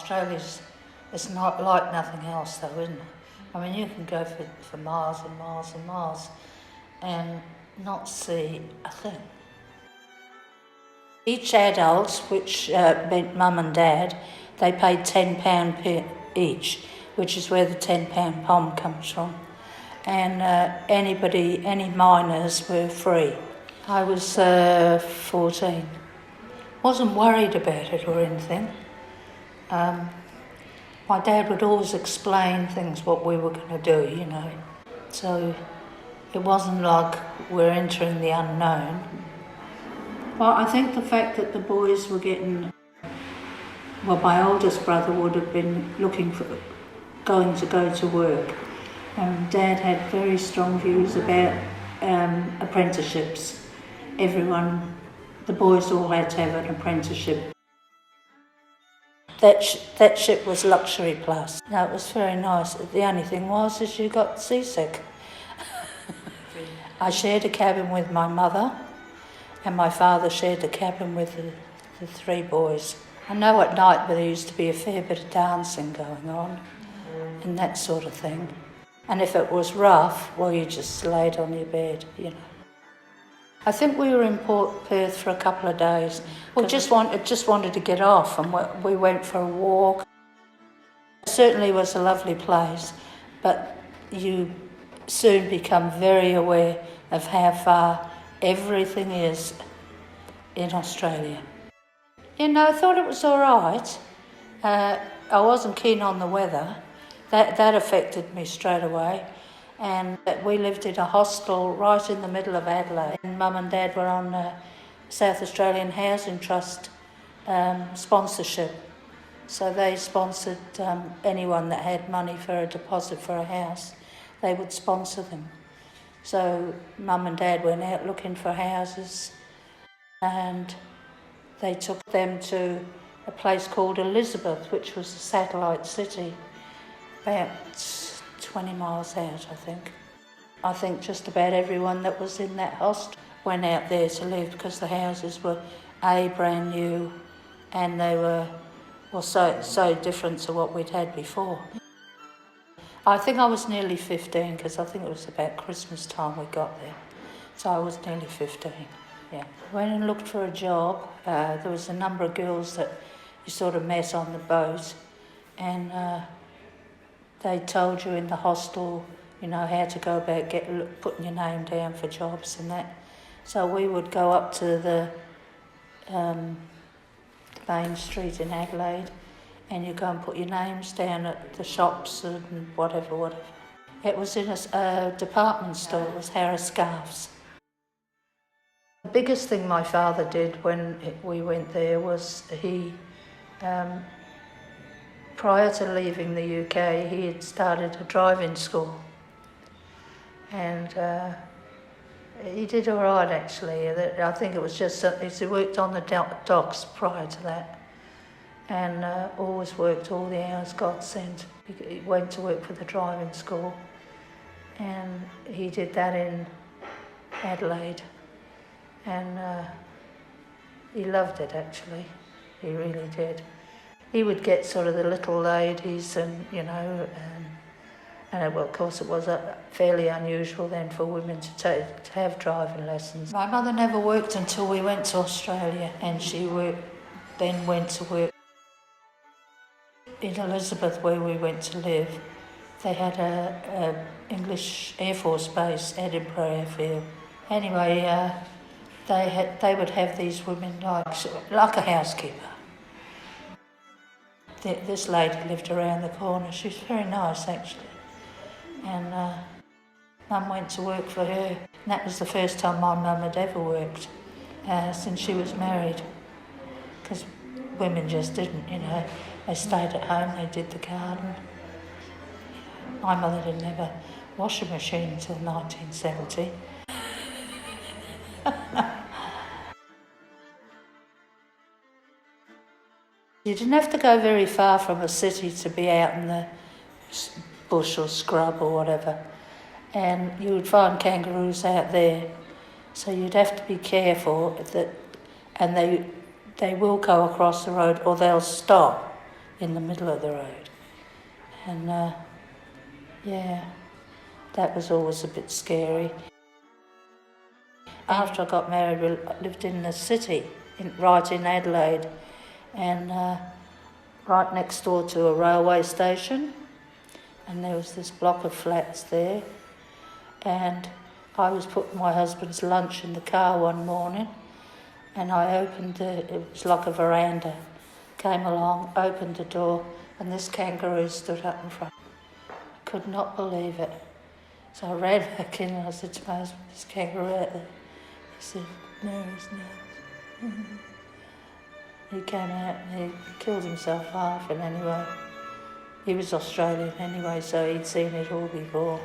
Australia's, it's not like nothing else though, isn't it? I mean, you can go for miles and miles and miles and not see a thing. Each adult, which meant mum and dad, they paid £10 per each, which is where the £10 pom comes from. And any minors were free. I was 14. Wasn't worried about it or anything. My dad would always explain things, what we were going to do, you know. So it wasn't like we're entering the unknown. Well, I think the fact that the boys were getting... Well, my oldest brother would have been going to go to work. Dad had very strong views about apprenticeships. The boys all had to have an apprenticeship. That ship was luxury plus. No, it was very nice. The only thing is you got seasick. I shared a cabin with my mother, and my father shared a cabin with the three boys. I know at night there used to be a fair bit of dancing going on and that sort of thing. And if it was rough, well, you just laid on your bed, you know. I think we were in Perth for a couple of days. We just wanted to get off, and we went for a walk. It certainly was a lovely place, but you soon become very aware of how far everything is in Australia. You know, I thought it was all right. I wasn't keen on the weather. That affected me straight away. And we lived in a hostel right in the middle of Adelaide. And Mum and Dad were on South Australian Housing Trust sponsorship. So they sponsored anyone that had money for a deposit for a house. They would sponsor them. So Mum and Dad went out looking for houses, and they took them to a place called Elizabeth, which was a satellite city, about 20 miles out, I think. I think just about everyone that was in that hostel went out there to live, because the houses were brand new, and they were so different to what we'd had before. I think I was nearly 15, because I think it was about Christmas time we got there. So I was nearly 15, yeah. Went and looked for a job. There was a number of girls that you sort of met on the boat, and they told you in the hostel, you know, how to go about putting your name down for jobs and that. So we would go up to the main street in Adelaide, and you go and put your names down at the shops and whatever. It was in a department store. It was Harris Scarfs. The biggest thing my father did when we went there was he, prior to leaving the UK, he had started a driving school. And he did all right, actually. I think it was just he worked on the docks prior to that, and always worked all the hours God sent. He went to work for the driving school, and he did that in Adelaide, and he loved it, actually. He really did. He would get sort of the little ladies, and you know, and well, of course, it was fairly unusual then for women to have driving lessons. My mother never worked until we went to Australia, and she then went to work in Elizabeth, where we went to live. They had a English Air Force base, Edinburgh Airfield. Anyway, they would have these women like a housekeeper. This lady lived around the corner. She was very nice, actually. And Mum went to work for her. And that was the first time my mum had ever worked since she was married. Because women just didn't, you know. They stayed at home, they did the garden. My mother didn't have a washing machine until 1970. You didn't have to go very far from a city to be out in the bush or scrub or whatever, and you would find kangaroos out there. So you'd have to be careful and they will go across the road, or they'll stop in the middle of the road. And yeah, that was always a bit scary. After I got married, we lived in the city, right in Adelaide, and right next door to a railway station. And there was this block of flats there. And I was putting my husband's lunch in the car one morning, and I opened it was like a veranda. Came along, opened the door, and this kangaroo stood up in front. I could not believe it. So I ran back in and I said to my husband, "This kangaroo out there." He said, "No, he's not." He came out and he killed himself laughing anyway. He was Australian anyway, so he'd seen it all before.